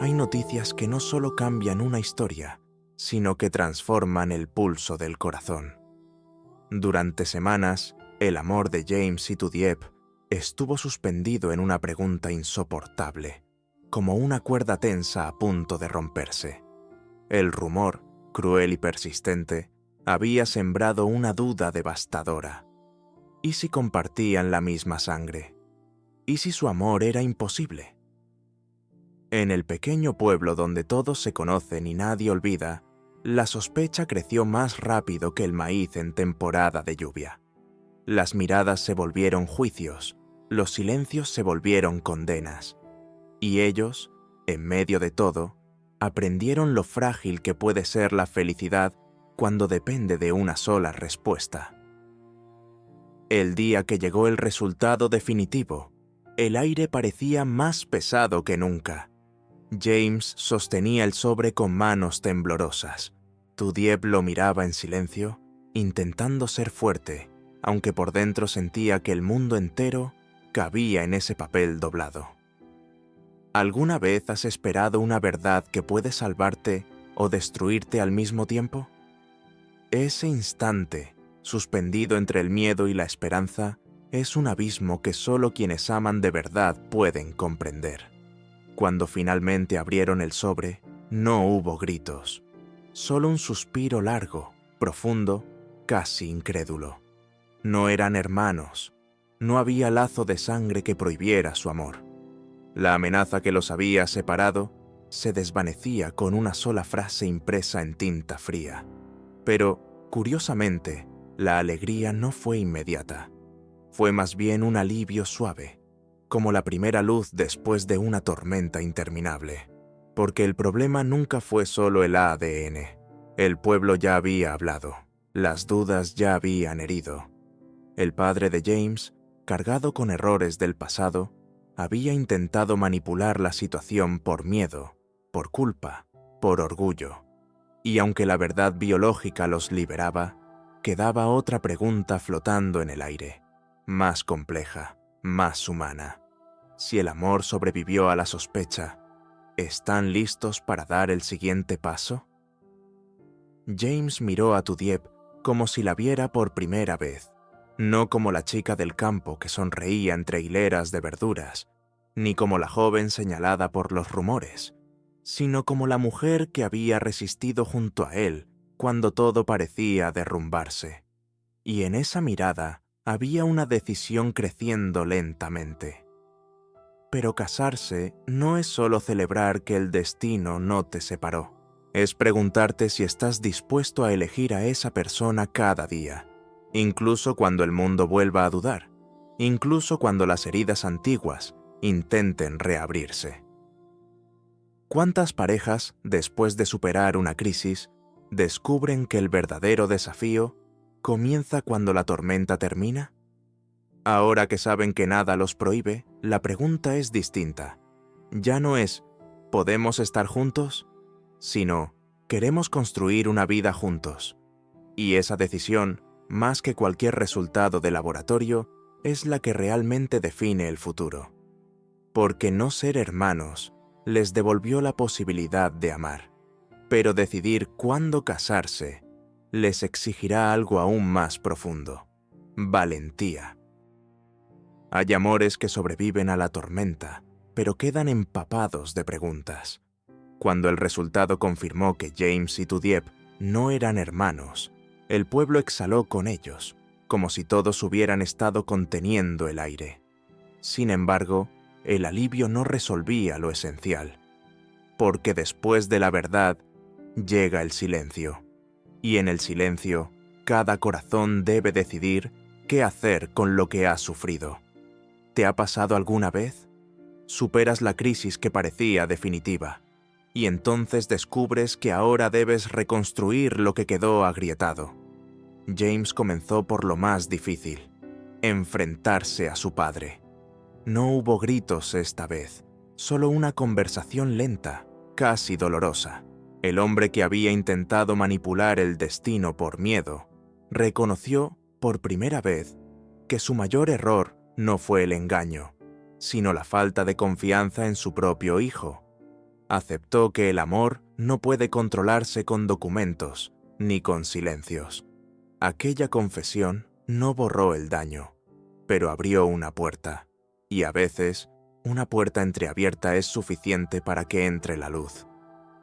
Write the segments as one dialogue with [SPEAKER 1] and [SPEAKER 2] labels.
[SPEAKER 1] hay noticias que no solo cambian una historia, sino que transforman el pulso del corazón. Durante semanas, el amor de James y Dieppe estuvo suspendido en una pregunta insoportable, como una cuerda tensa a punto de romperse. El rumor, cruel y persistente, había sembrado una duda devastadora. ¿Y si compartían la misma sangre? ¿Y si su amor era imposible? En el pequeño pueblo donde todos se conocen y nadie olvida, la sospecha creció más rápido que el maíz en temporada de lluvia. Las miradas se volvieron juicios, los silencios se volvieron condenas. Y ellos, en medio de todo, aprendieron lo frágil que puede ser la felicidad cuando depende de una sola respuesta. El día que llegó el resultado definitivo, el aire parecía más pesado que nunca. James sostenía el sobre con manos temblorosas. Dieppe lo miraba en silencio, intentando ser fuerte, aunque por dentro sentía que el mundo entero cabía en ese papel doblado. ¿Alguna vez has esperado una verdad que puede salvarte o destruirte al mismo tiempo? Ese instante, suspendido entre el miedo y la esperanza, es un abismo que solo quienes aman de verdad pueden comprender. Cuando finalmente abrieron el sobre, no hubo gritos, solo un suspiro largo, profundo, casi incrédulo. No eran hermanos, no había lazo de sangre que prohibiera su amor. La amenaza que los había separado se desvanecía con una sola frase impresa en tinta fría. Pero, curiosamente, la alegría no fue inmediata. Fue más bien un alivio suave, como la primera luz después de una tormenta interminable. Porque el problema nunca fue solo el ADN. El pueblo ya había hablado, las dudas ya habían herido. El padre de James, cargado con errores del pasado, había intentado manipular la situación por miedo, por culpa, por orgullo. Y aunque la verdad biológica los liberaba, quedaba otra pregunta flotando en el aire, más compleja, más humana. Si el amor sobrevivió a la sospecha, ¿están listos para dar el siguiente paso? James miró a Dieppe como si la viera por primera vez, no como la chica del campo que sonreía entre hileras de verduras, ni como la joven señalada por los rumores, sino como la mujer que había resistido junto a él cuando todo parecía derrumbarse. Y en esa mirada había una decisión creciendo lentamente. Pero casarse no es solo celebrar que el destino no te separó. Es preguntarte si estás dispuesto a elegir a esa persona cada día, incluso cuando el mundo vuelva a dudar, incluso cuando las heridas antiguas intenten reabrirse. ¿Cuántas parejas, después de superar una crisis, descubren que el verdadero desafío comienza cuando la tormenta termina? Ahora que saben que nada los prohíbe, la pregunta es distinta. Ya no es ¿podemos estar juntos?, sino ¿queremos construir una vida juntos? Y esa decisión, más que cualquier resultado de laboratorio, es la que realmente define el futuro. Porque no ser hermanos les devolvió la posibilidad de amar, pero decidir cuándo casarse les exigirá algo aún más profundo: valentía. Hay amores que sobreviven a la tormenta, pero quedan empapados de preguntas. Cuando el resultado confirmó que James y Dieppe no eran hermanos, el pueblo exhaló con ellos, como si todos hubieran estado conteniendo el aire. Sin embargo, el alivio no resolvía lo esencial, porque después de la verdad llega el silencio, y en el silencio cada corazón debe decidir qué hacer con lo que ha sufrido. ¿Te ha pasado alguna vez? Superas la crisis que parecía definitiva, y entonces descubres que ahora debes reconstruir lo que quedó agrietado. James comenzó por lo más difícil: enfrentarse a su padre. No hubo gritos esta vez, solo una conversación lenta, casi dolorosa. El hombre que había intentado manipular el destino por miedo, reconoció, por primera vez, que su mayor error no fue el engaño, sino la falta de confianza en su propio hijo. Aceptó que el amor no puede controlarse con documentos ni con silencios. Aquella confesión no borró el daño, pero abrió una puerta, y a veces una puerta entreabierta es suficiente para que entre la luz.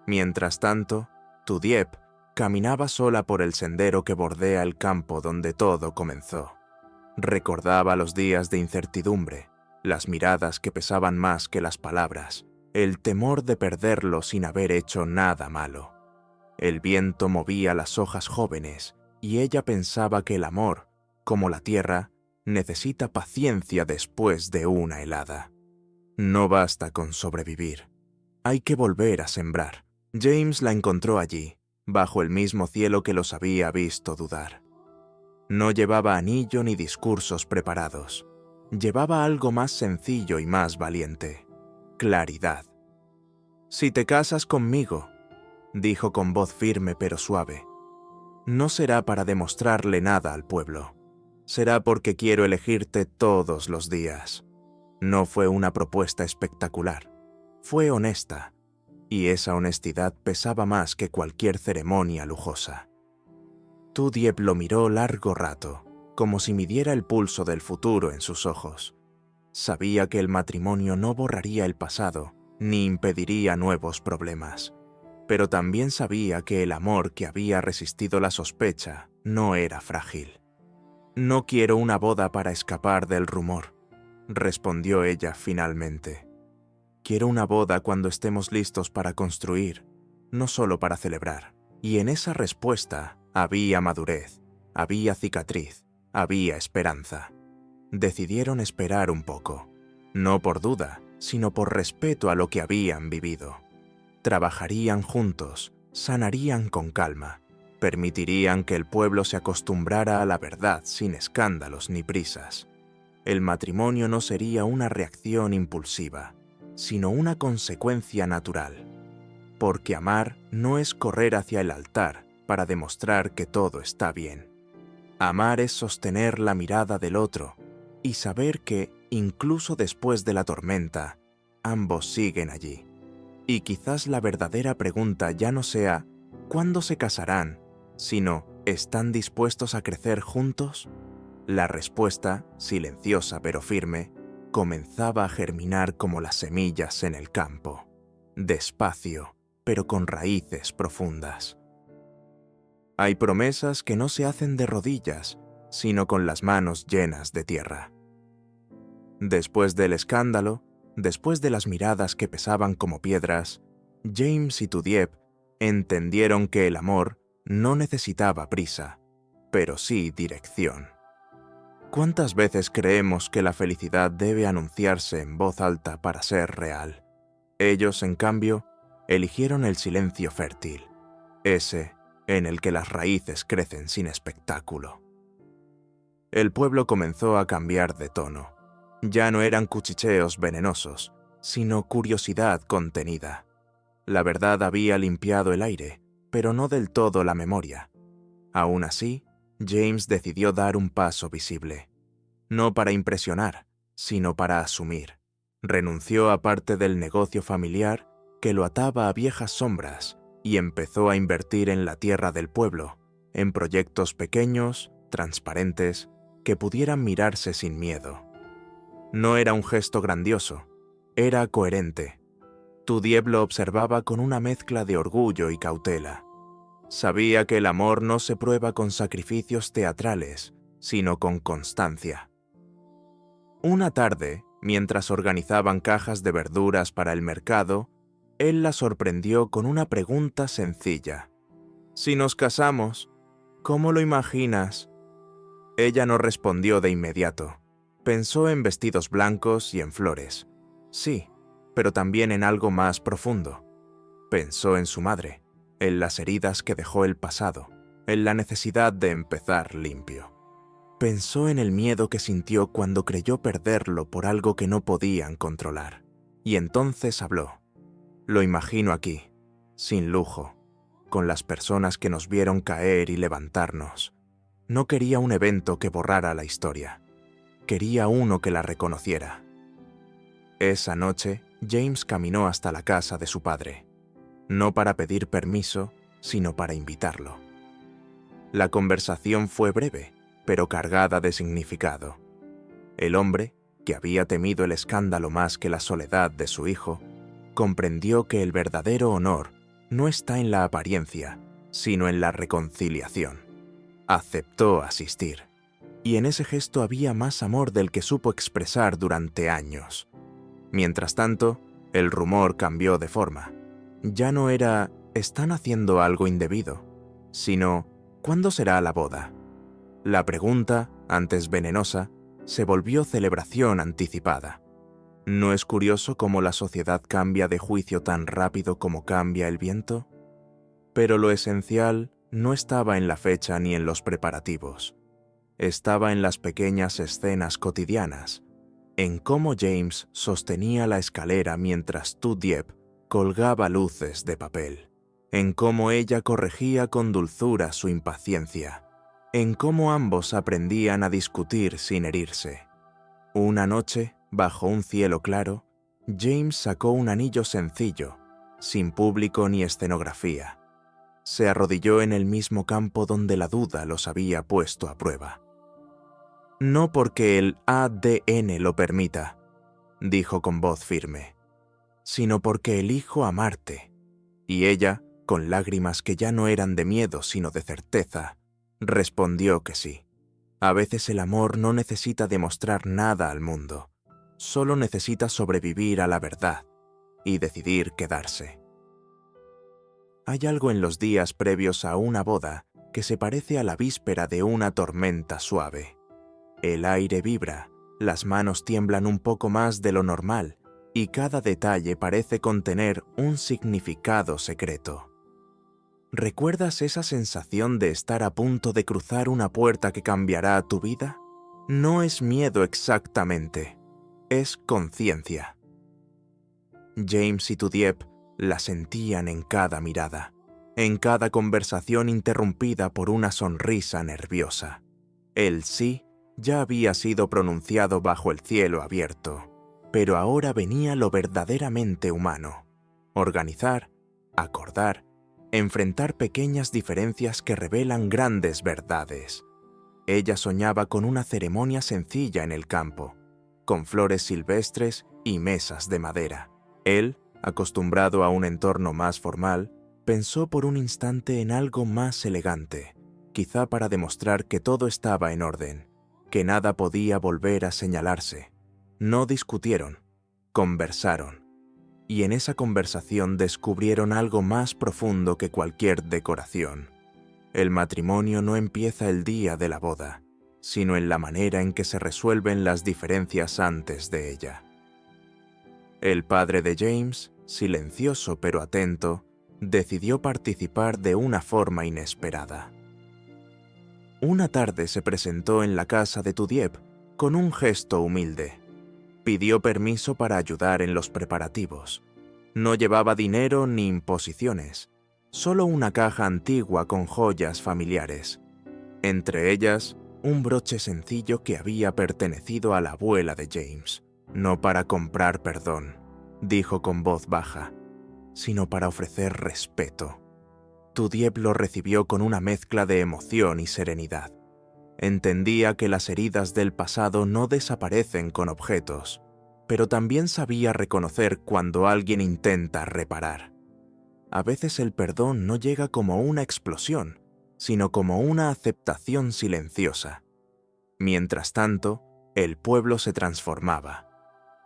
[SPEAKER 1] Mientras tanto, Tudiep caminaba sola por el sendero que bordea el campo donde todo comenzó. Recordaba los días de incertidumbre, las miradas que pesaban más que las palabras, el temor de perderlo sin haber hecho nada malo. El viento movía las hojas jóvenes y ella pensaba que el amor, como la tierra, necesita paciencia después de una helada. No basta con sobrevivir. Hay que volver a sembrar. James la encontró allí, bajo el mismo cielo que los había visto dudar. No llevaba anillo ni discursos preparados. Llevaba algo más sencillo y más valiente: claridad. «Si te casas conmigo», dijo con voz firme pero suave, «no será para demostrarle nada al pueblo. Será porque quiero elegirte todos los días». No fue una propuesta espectacular. Fue honesta, y esa honestidad pesaba más que cualquier ceremonia lujosa. Tudiep lo miró largo rato, como si midiera el pulso del futuro en sus ojos. Sabía que el matrimonio no borraría el pasado, ni impediría nuevos problemas. Pero también sabía que el amor que había resistido la sospecha no era frágil. «No quiero una boda para escapar del rumor», respondió ella finalmente. «Quiero una boda cuando estemos listos para construir, no solo para celebrar». Y en esa respuesta había madurez, había cicatriz, había esperanza. Decidieron esperar un poco, no por duda, sino por respeto a lo que habían vivido. Trabajarían juntos, sanarían con calma, permitirían que el pueblo se acostumbrara a la verdad sin escándalos ni prisas. El matrimonio no sería una reacción impulsiva, sino una consecuencia natural. Porque amar no es correr hacia el altar para demostrar que todo está bien. Amar es sostener la mirada del otro y saber que, incluso después de la tormenta, ambos siguen allí. Y quizás la verdadera pregunta ya no sea ¿cuándo se casarán?, sino ¿están dispuestos a crecer juntos? La respuesta, silenciosa pero firme, comenzaba a germinar como las semillas en el campo, despacio, pero con raíces profundas. Hay promesas que no se hacen de rodillas, sino con las manos llenas de tierra. Después del escándalo, después de las miradas que pesaban como piedras, James y Tudiep entendieron que el amor no necesitaba prisa, pero sí dirección. ¿Cuántas veces creemos que la felicidad debe anunciarse en voz alta para ser real? Ellos, en cambio, eligieron el silencio fértil, ese en el que las raíces crecen sin espectáculo. El pueblo comenzó a cambiar de tono. Ya no eran cuchicheos venenosos, sino curiosidad contenida. La verdad había limpiado el aire, pero no del todo la memoria. Aún así, James decidió dar un paso visible. No para impresionar, sino para asumir. Renunció a parte del negocio familiar que lo ataba a viejas sombras y empezó a invertir en la tierra del pueblo, en proyectos pequeños, transparentes, que pudieran mirarse sin miedo. No era un gesto grandioso, era coherente. Tudiep lo observaba con una mezcla de orgullo y cautela. Sabía que el amor no se prueba con sacrificios teatrales, sino con constancia. Una tarde, mientras organizaban cajas de verduras para el mercado, él la sorprendió con una pregunta sencilla. «Si nos casamos, ¿cómo lo imaginas?». Ella no respondió de inmediato. Pensó en vestidos blancos y en flores. Sí, pero también en algo más profundo. Pensó en su madre, en las heridas que dejó el pasado, en la necesidad de empezar limpio. Pensó en el miedo que sintió cuando creyó perderlo por algo que no podían controlar. Y entonces habló. «Lo imagino aquí, sin lujo, con las personas que nos vieron caer y levantarnos. No quería un evento que borrara la historia. Quería uno que la reconociera». Esa noche, James caminó hasta la casa de su padre, no para pedir permiso, sino para invitarlo. La conversación fue breve, pero cargada de significado. El hombre, que había temido el escándalo más que la soledad de su hijo, comprendió que el verdadero honor no está en la apariencia, sino en la reconciliación. Aceptó asistir, y en ese gesto había más amor del que supo expresar durante años. Mientras tanto, el rumor cambió de forma. Ya no era «están haciendo algo indebido», sino «¿cuándo será la boda?». La pregunta, antes venenosa, se volvió celebración anticipada. ¿No es curioso cómo la sociedad cambia de juicio tan rápido como cambia el viento? Pero lo esencial no estaba en la fecha ni en los preparativos. Estaba en las pequeñas escenas cotidianas, en cómo James sostenía la escalera mientras Dieppe colgaba luces de papel, en cómo ella corregía con dulzura su impaciencia, en cómo ambos aprendían a discutir sin herirse. Una noche, bajo un cielo claro, James sacó un anillo sencillo, sin público ni escenografía. Se arrodilló en el mismo campo donde la duda los había puesto a prueba. «No porque el ADN lo permita», dijo con voz firme, «sino porque elijo amarte». Y ella, con lágrimas que ya no eran de miedo sino de certeza, respondió que sí. A veces el amor no necesita demostrar nada al mundo, solo necesita sobrevivir a la verdad y decidir quedarse. Hay algo en los días previos a una boda que se parece a la víspera de una tormenta suave. El aire vibra, las manos tiemblan un poco más de lo normal y cada detalle parece contener un significado secreto. ¿Recuerdas esa sensación de estar a punto de cruzar una puerta que cambiará tu vida? No es miedo exactamente, es conciencia. James y Dieppe la sentían en cada mirada, en cada conversación interrumpida por una sonrisa nerviosa. El sí ya había sido pronunciado bajo el cielo abierto, pero ahora venía lo verdaderamente humano: organizar, acordar, enfrentar pequeñas diferencias que revelan grandes verdades. Ella soñaba con una ceremonia sencilla en el campo, con flores silvestres y mesas de madera. Él, acostumbrado a un entorno más formal, pensó por un instante en algo más elegante, quizá para demostrar que todo estaba en orden, que nada podía volver a señalarse. No discutieron, conversaron, y en esa conversación descubrieron algo más profundo que cualquier decoración. El matrimonio no empieza el día de la boda, sino en la manera en que se resuelven las diferencias antes de ella. El padre de James, silencioso pero atento, decidió participar de una forma inesperada. Una tarde se presentó en la casa de Dieppe con un gesto humilde. Pidió permiso para ayudar en los preparativos. No llevaba dinero ni imposiciones, solo una caja antigua con joyas familiares. Entre ellas, un broche sencillo que había pertenecido a la abuela de James. «No para comprar perdón», dijo con voz baja, «sino para ofrecer respeto». Dieppe lo recibió con una mezcla de emoción y serenidad. Entendía que las heridas del pasado no desaparecen con objetos, pero también sabía reconocer cuando alguien intenta reparar. A veces el perdón no llega como una explosión, sino como una aceptación silenciosa. Mientras tanto, el pueblo se transformaba.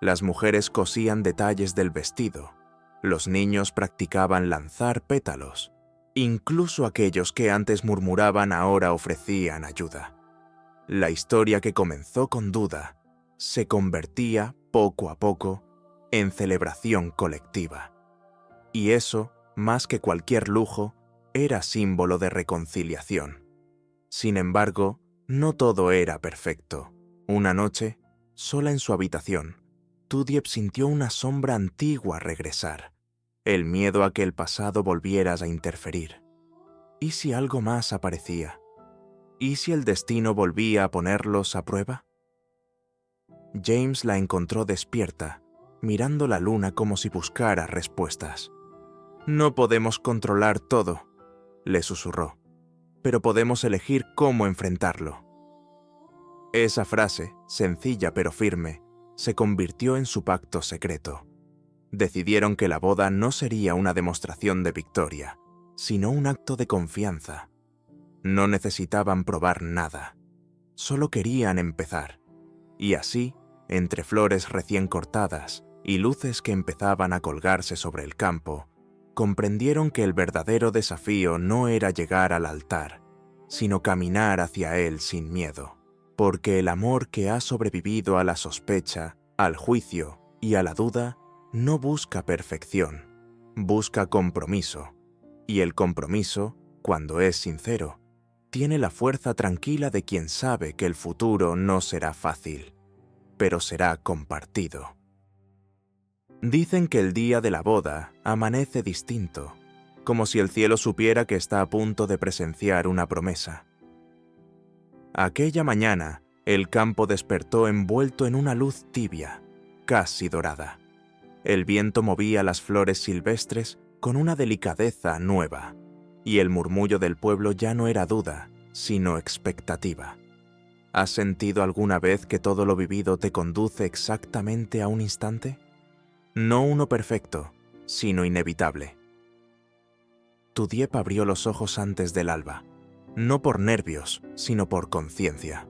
[SPEAKER 1] Las mujeres cosían detalles del vestido, los niños practicaban lanzar pétalos, incluso aquellos que antes murmuraban ahora ofrecían ayuda. La historia que comenzó con duda se convertía, poco a poco, en celebración colectiva. Y eso, más que cualquier lujo, era símbolo de reconciliación. Sin embargo, no todo era perfecto. Una noche, sola en su habitación, Dieppe sintió una sombra antigua regresar, el miedo a que el pasado volviera a interferir. ¿Y si algo más aparecía? ¿Y si el destino volvía a ponerlos a prueba? James la encontró despierta, mirando la luna como si buscara respuestas. «No podemos controlar todo», le susurró, «pero podemos elegir cómo enfrentarlo». Esa frase, sencilla pero firme, se convirtió en su pacto secreto. Decidieron que la boda no sería una demostración de victoria, sino un acto de confianza. No necesitaban probar nada, solo querían empezar. Y así, entre flores recién cortadas y luces que empezaban a colgarse sobre el campo, comprendieron que el verdadero desafío no era llegar al altar, sino caminar hacia él sin miedo. Porque el amor que ha sobrevivido a la sospecha, al juicio y a la duda, no busca perfección, busca compromiso. Y el compromiso, cuando es sincero, tiene la fuerza tranquila de quien sabe que el futuro no será fácil, pero será compartido. Dicen que el día de la boda amanece distinto, como si el cielo supiera que está a punto de presenciar una promesa. Aquella mañana, el campo despertó envuelto en una luz tibia, casi dorada. El viento movía las flores silvestres con una delicadeza nueva, y el murmullo del pueblo ya no era duda, sino expectativa. ¿Has sentido alguna vez que todo lo vivido te conduce exactamente a un instante? No uno perfecto, sino inevitable. Tudiep abrió los ojos antes del alba, no por nervios, sino por conciencia.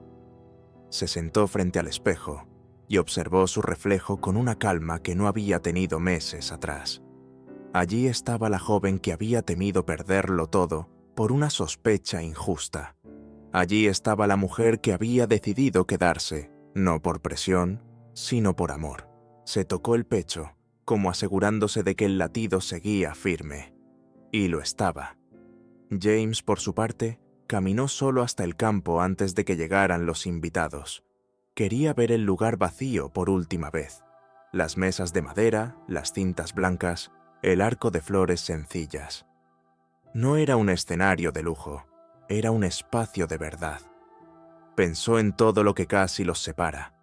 [SPEAKER 1] Se sentó frente al espejo y observó su reflejo con una calma que no había tenido meses atrás. Allí estaba la joven que había temido perderlo todo por una sospecha injusta. Allí estaba la mujer que había decidido quedarse, no por presión, sino por amor. Se tocó el pecho, como asegurándose de que el latido seguía firme. Y lo estaba. James, por su parte, caminó solo hasta el campo antes de que llegaran los invitados. Quería ver el lugar vacío por última vez. Las mesas de madera, las cintas blancas, el arco de flores sencillas. No era un escenario de lujo, era un espacio de verdad. Pensó en todo lo que casi los separa.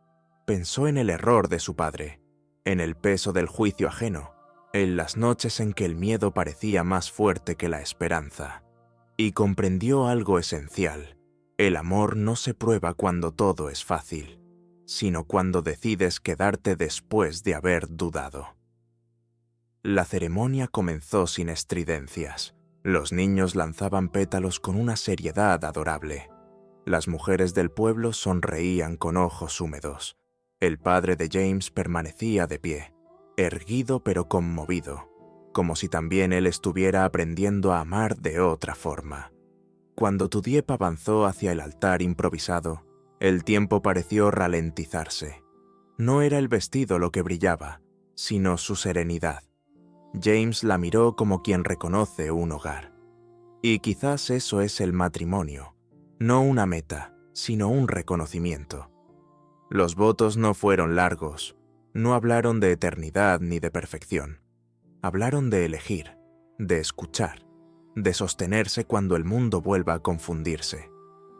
[SPEAKER 1] Pensó en el error de su padre, en el peso del juicio ajeno, en las noches en que el miedo parecía más fuerte que la esperanza. Y comprendió algo esencial. El amor no se prueba cuando todo es fácil, sino cuando decides quedarte después de haber dudado. La ceremonia comenzó sin estridencias. Los niños lanzaban pétalos con una seriedad adorable. Las mujeres del pueblo sonreían con ojos húmedos. El padre de James permanecía de pie, erguido pero conmovido, como si también él estuviera aprendiendo a amar de otra forma. Cuando Tudiep avanzó hacia el altar improvisado, el tiempo pareció ralentizarse. No era el vestido lo que brillaba, sino su serenidad. James la miró como quien reconoce un hogar. Y quizás eso es el matrimonio, no una meta, sino un reconocimiento. Los votos no fueron largos, no hablaron de eternidad ni de perfección. Hablaron de elegir, de escuchar, de sostenerse cuando el mundo vuelva a confundirse.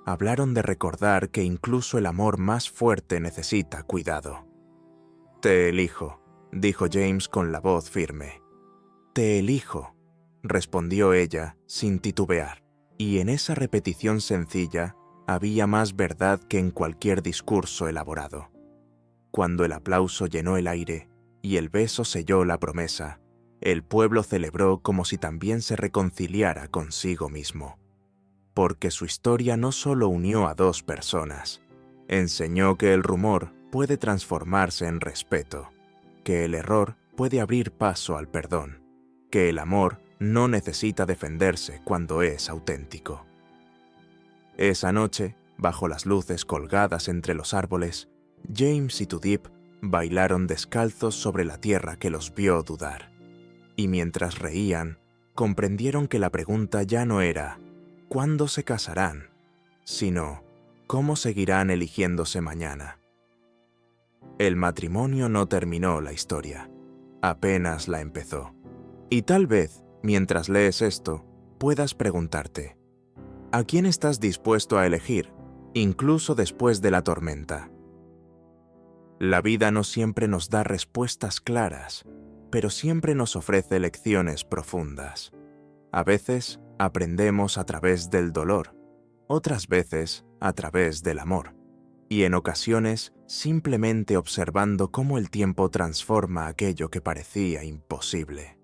[SPEAKER 1] Hablaron de recordar que incluso el amor más fuerte necesita cuidado. «Te elijo», dijo James con la voz firme. «Te elijo», respondió ella sin titubear, y en esa repetición sencilla había más verdad que en cualquier discurso elaborado. Cuando el aplauso llenó el aire y el beso selló la promesa, el pueblo celebró como si también se reconciliara consigo mismo. Porque su historia no solo unió a dos personas, enseñó que el rumor puede transformarse en respeto, que el error puede abrir paso al perdón, que el amor no necesita defenderse cuando es auténtico. Esa noche, bajo las luces colgadas entre los árboles, James y Tudiep bailaron descalzos sobre la tierra que los vio dudar. Y mientras reían, comprendieron que la pregunta ya no era ¿cuándo se casarán?, sino ¿cómo seguirán eligiéndose mañana? El matrimonio no terminó la historia, apenas la empezó. Y tal vez, mientras lees esto, puedas preguntarte, ¿a quién estás dispuesto a elegir, incluso después de la tormenta? La vida no siempre nos da respuestas claras, pero siempre nos ofrece lecciones profundas. A veces aprendemos a través del dolor, otras veces a través del amor, y en ocasiones simplemente observando cómo el tiempo transforma aquello que parecía imposible.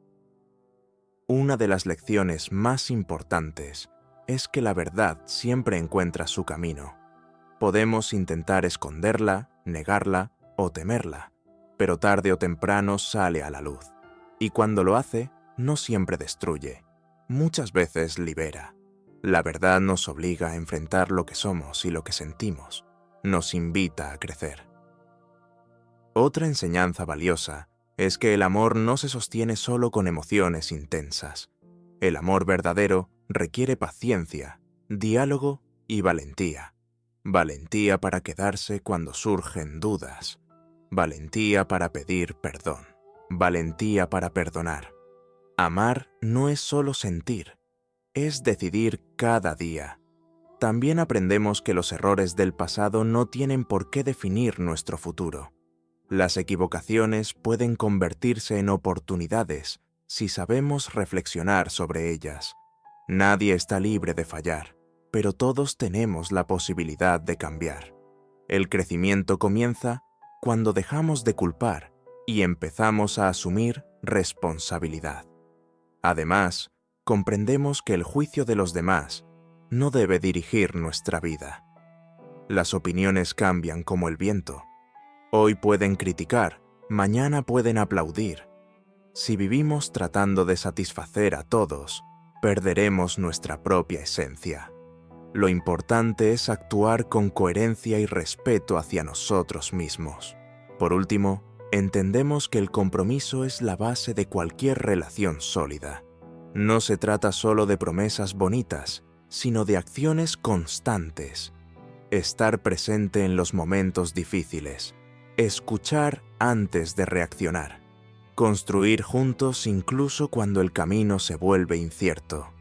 [SPEAKER 1] Una de las lecciones más importantes es que la verdad siempre encuentra su camino. Podemos intentar esconderla, negarla o temerla, pero tarde o temprano sale a la luz. Y cuando lo hace, no siempre destruye, muchas veces libera. La verdad nos obliga a enfrentar lo que somos y lo que sentimos. Nos invita a crecer. Otra enseñanza valiosa es que el amor no se sostiene solo con emociones intensas. El amor verdadero requiere paciencia, diálogo y valentía. Valentía para quedarse cuando surgen dudas. Valentía para pedir perdón. Valentía para perdonar. Amar no es solo sentir, es decidir cada día. También aprendemos que los errores del pasado no tienen por qué definir nuestro futuro. Las equivocaciones pueden convertirse en oportunidades si sabemos reflexionar sobre ellas. Nadie está libre de fallar, pero todos tenemos la posibilidad de cambiar. El crecimiento comienza cuando dejamos de culpar y empezamos a asumir responsabilidad. Además, comprendemos que el juicio de los demás no debe dirigir nuestra vida. Las opiniones cambian como el viento. Hoy pueden criticar, mañana pueden aplaudir. Si vivimos tratando de satisfacer a todos, perderemos nuestra propia esencia. Lo importante es actuar con coherencia y respeto hacia nosotros mismos. Por último, entendemos que el compromiso es la base de cualquier relación sólida. No se trata solo de promesas bonitas, sino de acciones constantes. Estar presente en los momentos difíciles. Escuchar antes de reaccionar. Construir juntos incluso cuando el camino se vuelve incierto.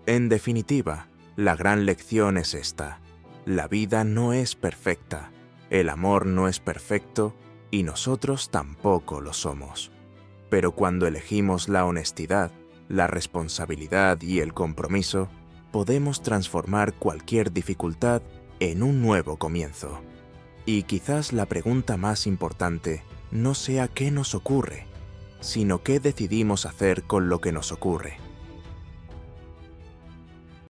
[SPEAKER 1] En definitiva, la gran lección es esta: la vida no es perfecta, el amor no es perfecto y nosotros tampoco lo somos. Pero cuando elegimos la honestidad, la responsabilidad y el compromiso, podemos transformar cualquier dificultad en un nuevo comienzo. Y quizás la pregunta más importante no sea qué nos ocurre, sino qué decidimos hacer con lo que nos ocurre.